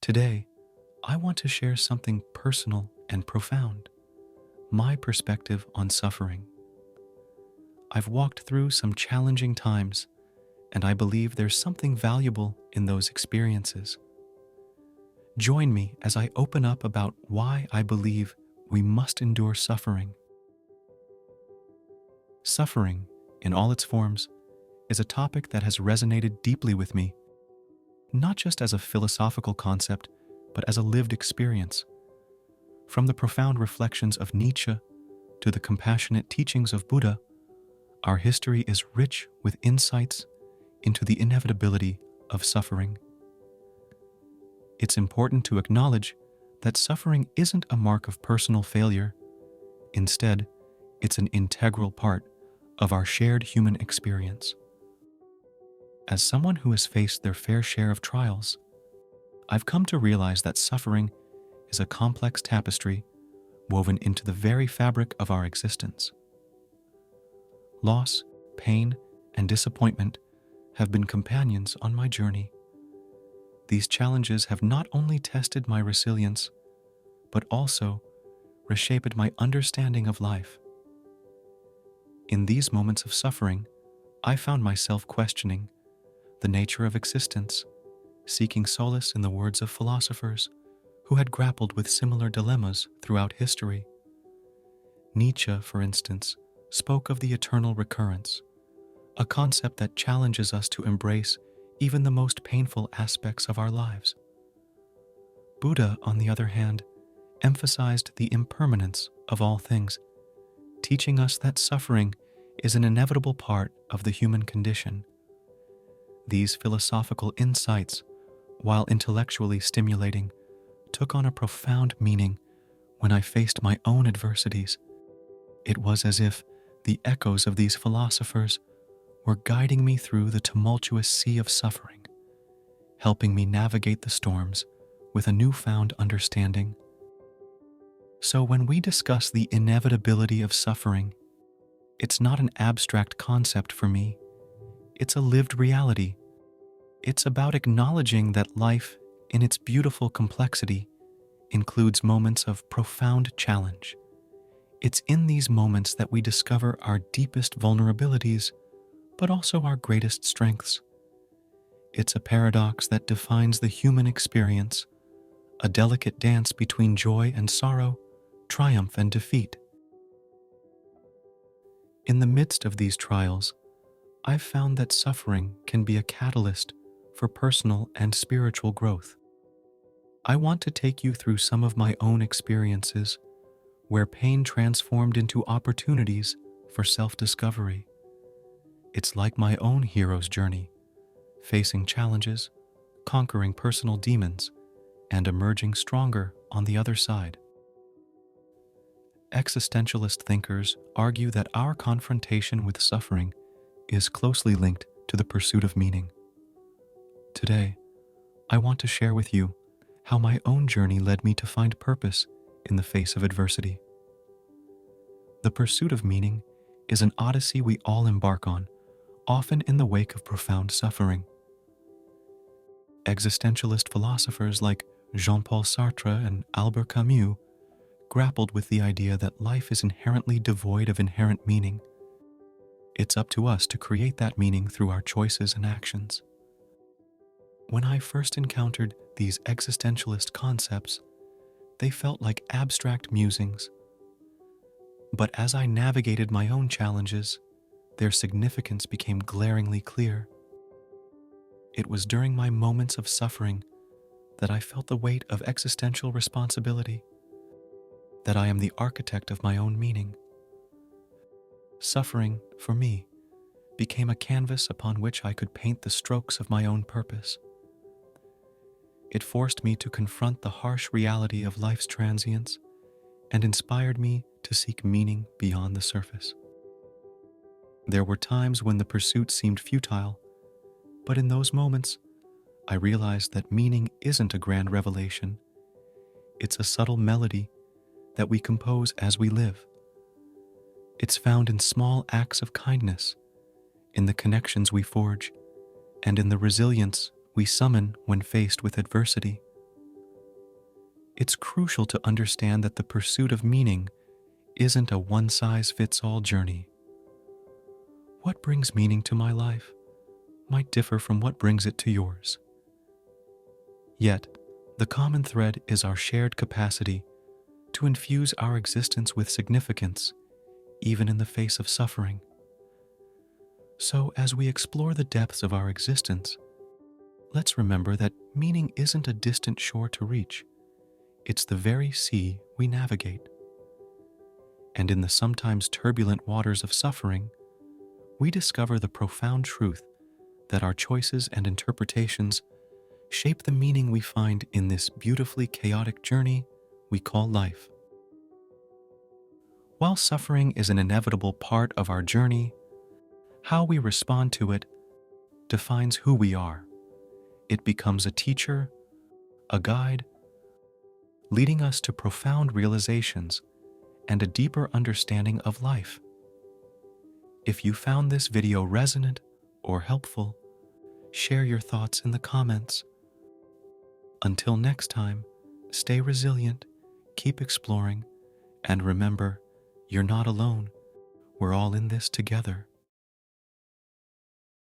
Today, I want to share something personal and profound, my perspective on suffering. I've walked through some challenging times, and I believe there's something valuable in those experiences. Join me as I open up about why I believe we must endure suffering. Suffering, in all its forms, is a topic that has resonated deeply with me, not just as a philosophical concept, but as a lived experience. From the profound reflections of Nietzsche to the compassionate teachings of Buddha, our history is rich with insights into the inevitability of suffering. It's important to acknowledge that suffering isn't a mark of personal failure. Instead, it's an integral part of our shared human experience. As someone who has faced their fair share of trials, I've come to realize that suffering is a complex tapestry woven into the very fabric of our existence. Loss, pain, and disappointment have been companions on my journey. These challenges have not only tested my resilience, but also reshaped my understanding of life. In these moments of suffering, I found myself questioning the nature of existence, seeking solace in the words of philosophers who had grappled with similar dilemmas throughout history. Nietzsche, for instance, spoke of the eternal recurrence, a concept that challenges us to embrace even the most painful aspects of our lives. Buddha, on the other hand, emphasized the impermanence of all things, teaching us that suffering is an inevitable part of the human condition. These philosophical insights, while intellectually stimulating, took on a profound meaning when I faced my own adversities. It was as if the echoes of these philosophers were guiding me through the tumultuous sea of suffering, helping me navigate the storms with a newfound understanding. So when we discuss the inevitability of suffering, it's not an abstract concept for me. It's a lived reality. It's about acknowledging that life, in its beautiful complexity, includes moments of profound challenge. It's in these moments that we discover our deepest vulnerabilities, but also our greatest strengths. It's a paradox that defines the human experience, a delicate dance between joy and sorrow, triumph and defeat. In the midst of these trials, I've found that suffering can be a catalyst for personal and spiritual growth. I want to take you through some of my own experiences where pain transformed into opportunities for self-discovery. It's like my own hero's journey, facing challenges, conquering personal demons, and emerging stronger on the other side. Existentialist thinkers argue that our confrontation with suffering is closely linked to the pursuit of meaning. Today, I want to share with you how my own journey led me to find purpose in the face of adversity. The pursuit of meaning is an odyssey we all embark on, often in the wake of profound suffering. Existentialist philosophers like Jean-Paul Sartre and Albert Camus grappled with the idea that life is inherently devoid of inherent meaning. It's up to us to create that meaning through our choices and actions. When I first encountered these existentialist concepts, they felt like abstract musings. But as I navigated my own challenges, their significance became glaringly clear. It was during my moments of suffering that I felt the weight of existential responsibility, that I am the architect of my own meaning. Suffering, for me, became a canvas upon which I could paint the strokes of my own purpose. It forced me to confront the harsh reality of life's transience and inspired me to seek meaning beyond the surface. There were times when the pursuit seemed futile, but in those moments, I realized that meaning isn't a grand revelation. It's a subtle melody that we compose as we live. It's found in small acts of kindness, in the connections we forge, and in the resilience we summon when faced with adversity. It's crucial to understand that the pursuit of meaning isn't a one-size-fits-all journey. What brings meaning to my life might differ from what brings it to yours. Yet, the common thread is our shared capacity to infuse our existence with significance, even in the face of suffering. So, as we explore the depths of our existence, let's remember that meaning isn't a distant shore to reach. It's the very sea we navigate. And in the sometimes turbulent waters of suffering, we discover the profound truth that our choices and interpretations shape the meaning we find in this beautifully chaotic journey we call life. While suffering is an inevitable part of our journey, how we respond to it defines who we are. It becomes a teacher, a guide, leading us to profound realizations and a deeper understanding of life. If you found this video resonant or helpful, share your thoughts in the comments. Until next time, stay resilient, keep exploring, and remember, you're not alone. We're all in this together.